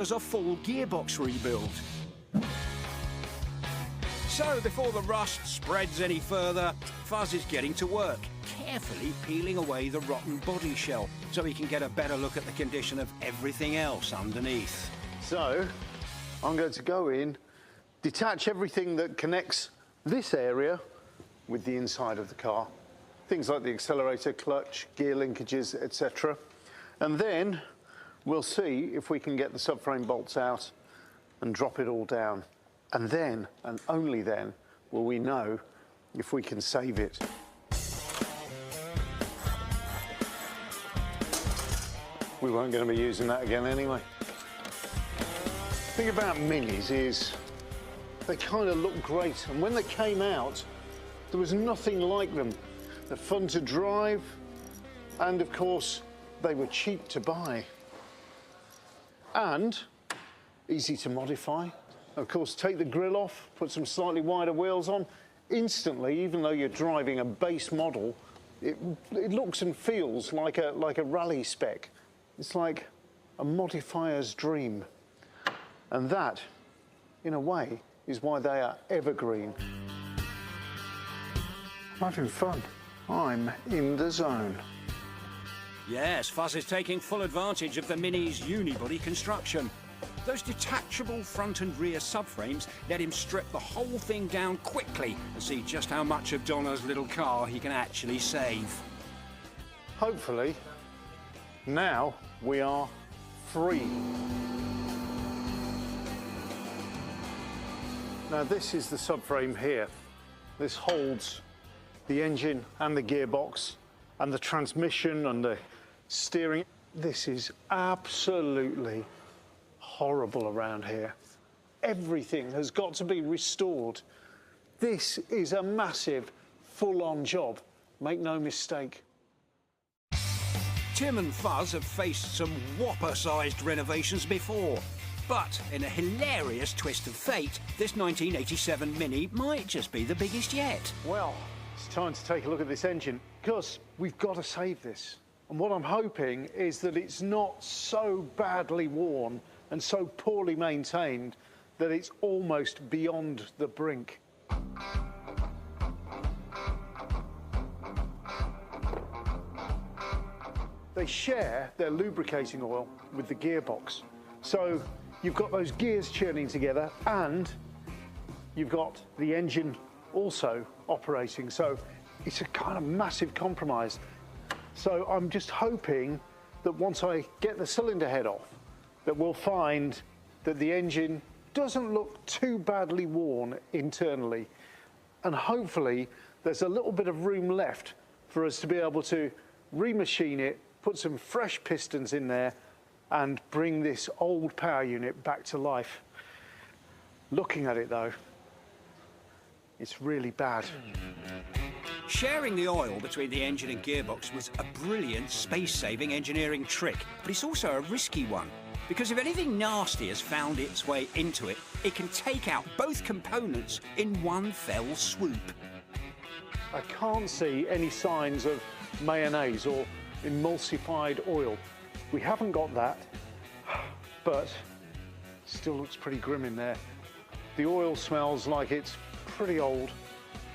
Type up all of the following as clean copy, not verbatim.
as a full gearbox rebuild. So, before the rust spreads any further, Fuzz is getting to work, carefully peeling away the rotten body shell so he can get a better look at the condition of everything else underneath. So, I'm going to go in, detach everything that connects this area with the inside of the car. Things like the accelerator, clutch, gear linkages, etc. And then we'll see if we can get the subframe bolts out and drop it all down. And then, and only then, will we know if we can save it. We weren't going to be using that again anyway. The thing about Minis is they kind of look great, and when they came out, there was nothing like them. They're fun to drive, and of course, they were cheap to buy. And easy to modify. Of course, take the grille off, put some slightly wider wheels on. Instantly, even though you're driving a base model, it looks and feels like a rally spec. It's like a modifier's dream. And that, in a way, is why they are evergreen. I'm having fun. I'm in the zone. Yes, Fuzz is taking full advantage of the Mini's unibody construction. Those detachable front and rear subframes let him strip the whole thing down quickly and see just how much of Donna's little car he can actually save. Hopefully, now we are free. Now this is the subframe here. This holds the engine and the gearbox and the transmission and the steering. This is absolutely horrible around here. Everything has got to be restored. This is a massive, full-on job. Make no mistake. Tim and Fuzz have faced some whopper-sized renovations before. But in a hilarious twist of fate, this 1987 Mini might just be the biggest yet. Well, it's time to take a look at this engine, because we've got to save this. And what I'm hoping is that it's not so badly worn and so poorly maintained that it's almost beyond the brink. They share their lubricating oil with the gearbox. So you've got those gears churning together and you've got the engine also operating. So it's a kind of massive compromise. So I'm just hoping that once I get the cylinder head off, that we'll find that the engine doesn't look too badly worn internally. And hopefully there's a little bit of room left for us to be able to remachine it, put some fresh pistons in there and bring this old power unit back to life. Looking at it though, it's really bad. Sharing the oil between the engine and gearbox was a brilliant space-saving engineering trick, but it's also a risky one. Because if anything nasty has found its way into it, it can take out both components in one fell swoop. I can't see any signs of mayonnaise or emulsified oil. We haven't got that, but still looks pretty grim in there. The oil smells like it's pretty old,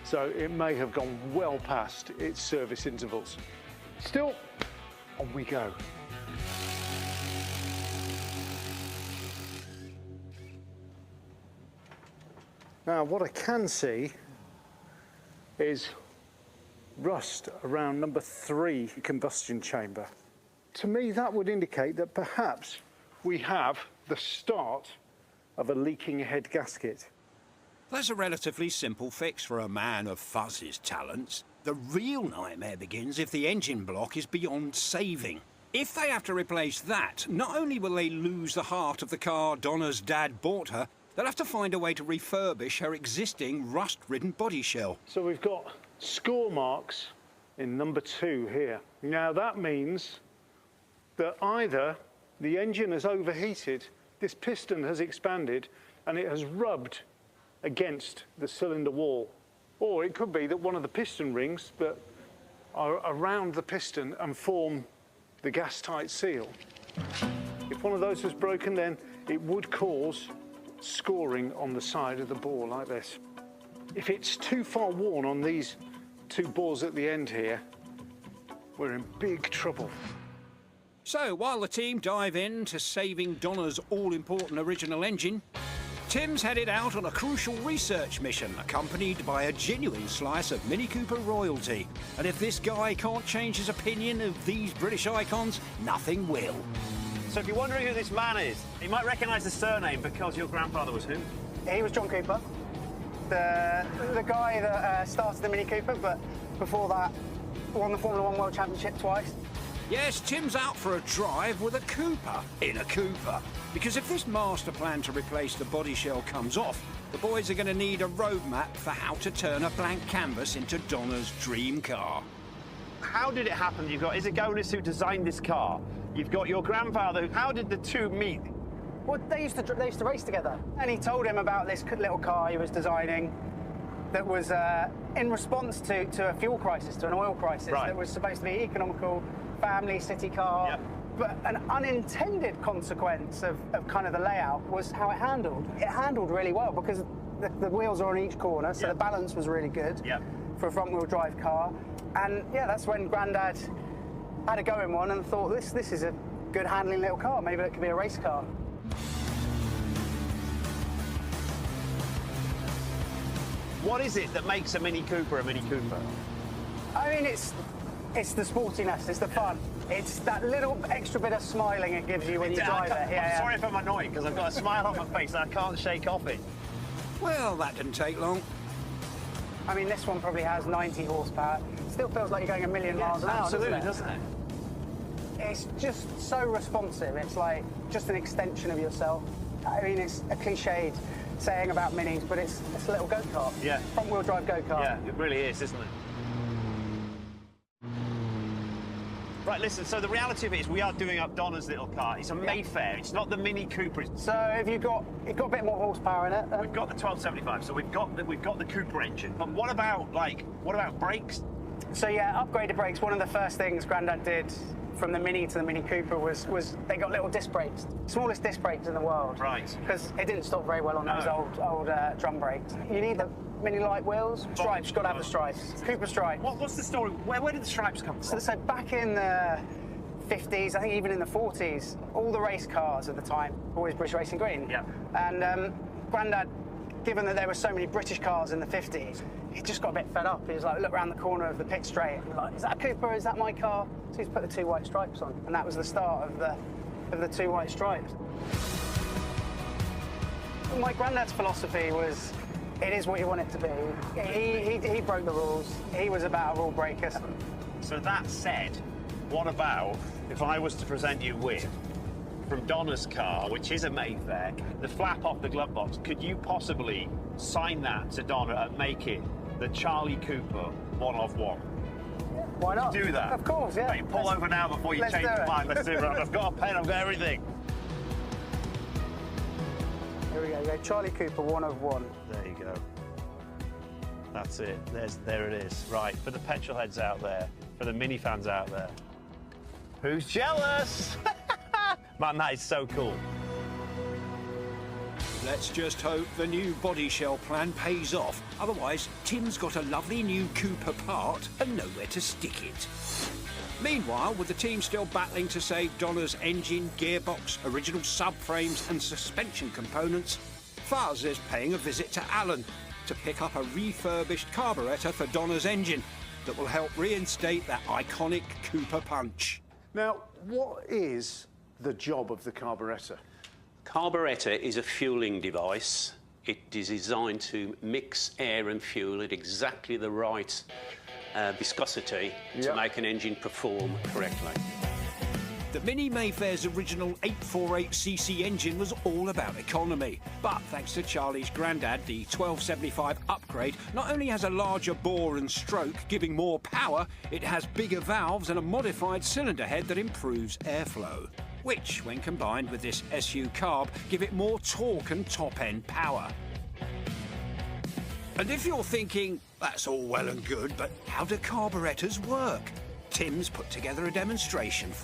so it may have gone well past its service intervals. Still, on we go. Now, what I can see is rust around number 3 combustion chamber. To me, that would indicate that perhaps we have the start of a leaking head gasket. That's a relatively simple fix for a man of Fuzz's talents. The real nightmare begins if the engine block is beyond saving. If they have to replace that, not only will they lose the heart of the car Donna's dad bought her, they'll have to find a way to refurbish her existing rust-ridden body shell. So we've got score marks in number 2 here. Now that means that either the engine has overheated, this piston has expanded, and it has rubbed against the cylinder wall. Or it could be that one of the piston rings that are around the piston and form the gas-tight seal. If one of those was broken, then it would cause scoring on the side of the bore like this. If it's too far worn on these two bores at the end here, we're in big trouble. So, while the team dive into saving Donna's all-important original engine, Tim's headed out on a crucial research mission, accompanied by a genuine slice of Mini Cooper royalty. And if this guy can't change his opinion of these British icons, nothing will. So if you're wondering who this man is, you might recognise the surname because your grandfather was who? He was John Cooper, the guy that started the Mini Cooper, but before that won the Formula 1 World Championship twice. Yes, Tim's out for a drive with a Cooper in a Cooper. Because if this master plan to replace the body shell comes off, the boys are going to need a roadmap for how to turn a blank canvas into Donna's dream car. How did it happen? You've got Isaac Onis who designed this car. You've got your grandfather. How did the two meet? Well, they used to race together, and he told him about this little car he was designing that was in response to a fuel crisis, to an oil crisis, right, that was supposed to be economical, family, city car. Yep. But an unintended consequence of kind of the layout was how it handled. It handled really well because the wheels are on each corner, so yep, the balance was really good, yep, for a front-wheel drive car. And yeah, that's when Grandad had a go in one and thought, this is a good handling little car. Maybe it could be a race car. What is it that makes a Mini Cooper a Mini Cooper? I mean, it's the sportiness, it's the fun. It's that little extra bit of smiling it gives you when you drive it. I'm sorry if I'm annoyed, because I've got a smile on my face and I can't shake off it. Well, that didn't take long. I mean, this one probably has 90 horsepower. Still feels like you're going a million miles an hour, absolutely, doesn't it? It's just so responsive. It's like just an extension of yourself. I mean, it's a cliched saying about minis, but it's a little go-kart. Yeah. Front-wheel drive go-kart. Yeah, it really is, isn't it? Right, listen, so the reality of it is we are doing up Donna's little car. It's a Mayfair, it's not the Mini Cooper. So have you've got a bit more horsepower in it? We've got the 1275, so we've got the Cooper engine. But what about brakes? So yeah, upgraded brakes. One of the first things Grandad did from the Mini to the Mini Cooper was they got little disc brakes, smallest disc brakes in the world. Right. Because it didn't stop very well on those old drum brakes. You need the Mini light wheels. Stripes, got to have the stripes. Cooper stripe. What's the story? Where did the stripes come from? So back in the 50s, I think even in the 40s, all the race cars at the time, always British Racing Green. Yeah. And Grandad, given that there were so many British cars in the 50s, he just got a bit fed up. He was like, look around the corner of the pit straight, and like, is that a Cooper? Is that my car? So he's put the two white stripes on, and that was the start of the two white stripes. My Grandad's philosophy was, it is what you want it to be. He broke the rules. He was about a rule breaker. So that said, what about if I was to present you with, from Donna's car, which is a Mayfair, the flap off the glove box, could you possibly sign that to Donna and make it the Charlie Cooper one of one? Why not? Do that? Of course, yeah. Mate, pull over now before you change your mind. Let's do it. Right. I've got a pen, I've got everything. Here we go. Charlie Cooper, one of one. There you go. That's it. There it is. Right, for the petrol heads out there, for the mini fans out there. Who's jealous? Man, that is so cool. Let's just hope the new body shell plan pays off. Otherwise, Tim's got a lovely new Cooper part and nowhere to stick it. Meanwhile, with the team still battling to save Donna's engine, gearbox, original subframes and suspension components, Fuzz is paying a visit to Alan to pick up a refurbished carburettor for Donna's engine that will help reinstate that iconic Cooper punch. Now, what is the job of the carburettor? Carburettor is a fueling device. It is designed to mix air and fuel at exactly the right viscosity to make an engine perform correctly. The Mini Mayfair's original 848cc engine was all about economy. But thanks to Charlie's Grandad, the 1275 upgrade not only has a larger bore and stroke, giving more power, it has bigger valves and a modified cylinder head that improves airflow, which, when combined with this SU carb, give it more torque and top-end power. And if you're thinking, that's all well and good, but how do carburettors work? Tim's put together a demonstration for